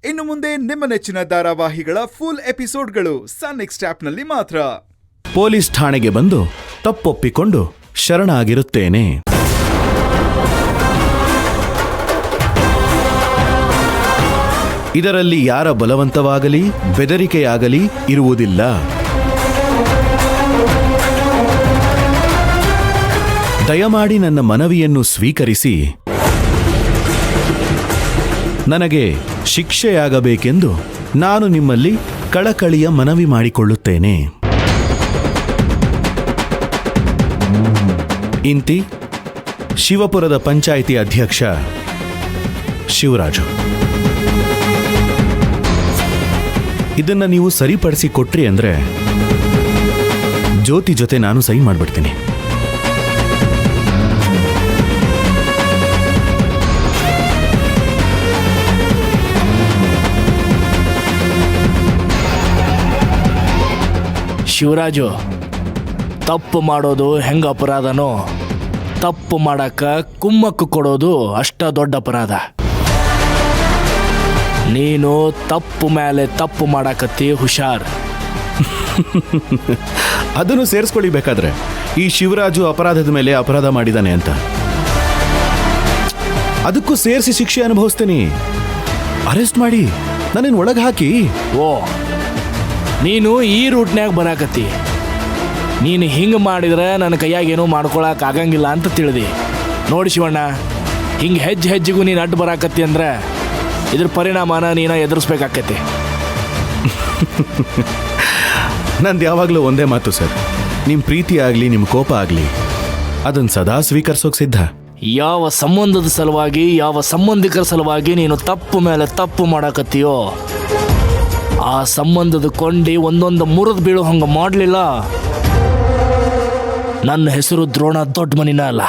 ಇನ್ನು ಮುಂದೆ ನಿಮ್ಮ ನೆಚ್ಚಿನ ಧಾರಾವಾಹಿಗಳ ಫುಲ್ ಎಪಿಸೋಡ್ಗಳು ಸನ್ ನೆಕ್ಸ್ಟ್ ಆಪ್ನಲ್ಲಿ ಮಾತ್ರ. ಪೊಲೀಸ್ ಠಾಣೆಗೆ ಬಂದು ತಪ್ಪೊಪ್ಪಿಕೊಂಡು ಶರಣಾಗಿರುತ್ತೇನೆ. ಇದರಲ್ಲಿ ಯಾರ ಬಲವಂತವಾಗಲಿ ಬೆದರಿಕೆಯಾಗಲಿ ಇರುವುದಿಲ್ಲ. ದಯಮಾಡಿ ನನ್ನ ಮನವಿಯನ್ನು ಸ್ವೀಕರಿಸಿ ನನಗೆ ಶಿಕ್ಷೆಯಾಗಬೇಕೆಂದು ನಾನು ನಿಮ್ಮಲ್ಲಿ ಕಳಕಳಿಯ ಮನವಿ ಮಾಡಿಕೊಳ್ಳುತ್ತೇನೆ. ಇಂತಿ ಶಿವಪುರದ ಪಂಚಾಯಿತಿ ಅಧ್ಯಕ್ಷ ಶಿವರಾಜು. ಇದನ್ನ ನೀವು ಸರಿಪಡಿಸಿ ಕೊಟ್ರಿ ಅಂದ್ರೆ ಜ್ಯೋತಿ ಜೊತೆ ನಾನು ಸಹಿ ಮಾಡ್ಬಿಡ್ತೀನಿ. ಶಿವರಾಜು, ತಪ್ಪು ಮಾಡೋದು ಹೆಂಗ ಅಪರಾಧನೋ, ತಪ್ಪು ಮಾಡಕ್ಕ ಕುಮ್ಮಕ್ಕು ಕೊಡೋದು ಅಷ್ಟ ದೊಡ್ಡ ಅಪರಾಧ. ನೀನು ತಪ್ಪು ಮೇಲೆ ತಪ್ಪು ಮಾಡಕತ್ತಿ, ಹುಷಾರ್. ಅದನ್ನು ಸೇರಿಸ್ಕೊಳ್ಳಿ ಬೇಕಾದ್ರೆ, ಈ ಶಿವರಾಜು ಅಪರಾಧದ ಮೇಲೆ ಅಪರಾಧ ಮಾಡಿದಾನೆ ಅಂತ. ಅದಕ್ಕೂ ಸೇರಿಸಿ ಶಿಕ್ಷೆ ಅನುಭವಿಸ್ತೀನಿ. ಅರೆಸ್ಟ್ ಮಾಡಿ ನನ್ನನ್ನು ಒಳಗೆ ಹಾಕಿ. ಓ, ನೀನು ಈ ರೂಟ್ನ್ಯಾಗ ಬರಾಕತ್ತಿ. ನೀನು ಹಿಂಗೆ ಮಾಡಿದ್ರೆ ನನ್ನ ಕೈಯಾಗ ಏನೂ ಮಾಡ್ಕೊಳಕ್ಕೆ ಆಗಂಗಿಲ್ಲ ಅಂತ ತಿಳಿದಿ. ನೋಡಿ ಶಿವಣ್ಣ, ಹಿಂಗೆ ಹೆಜ್ಜೆಗೂ ನೀನು ಅಡ್ಡು ಬರಾಕತ್ತಿ ಅಂದ್ರೆ ಇದ್ರ ಪರಿಣಾಮನ ನೀನು ಎದುರಿಸ್ಬೇಕಾಕತಿ. ನಂದು ಯಾವಾಗಲೂ ಒಂದೇ ಮಾತು ಸರ್, ನಿಮ್ಮ ಪ್ರೀತಿ ಆಗಲಿ ನಿಮ್ಮ ಕೋಪ ಆಗಲಿ ಅದನ್ನು ಸದಾ ಸ್ವೀಕರಿಸೋಕೆ ಸಿದ್ಧ. ಯಾವ ಸಂಬಂಧದ ಸಲುವಾಗಿ, ಯಾವ ಸಂಬಂಧಿಕರ ಸಲುವಾಗಿ ನೀನು ತಪ್ಪು ಮೇಲೆ ತಪ್ಪು ಮಾಡಕತ್ತೀಯೋ, ಆ ಸಂಬಂಧದ ಕೊಂಡಿ ಒಂದೊಂದು ಮುರಿದು ಬೀಳೋ ಹಂಗೆ ಮಾಡಲಿಲ್ಲ, ನನ್ನ ಹೆಸರು ದ್ರೋಣ ದೊಡ್ಡ ಮನಿನ ಅಲ್ಲ.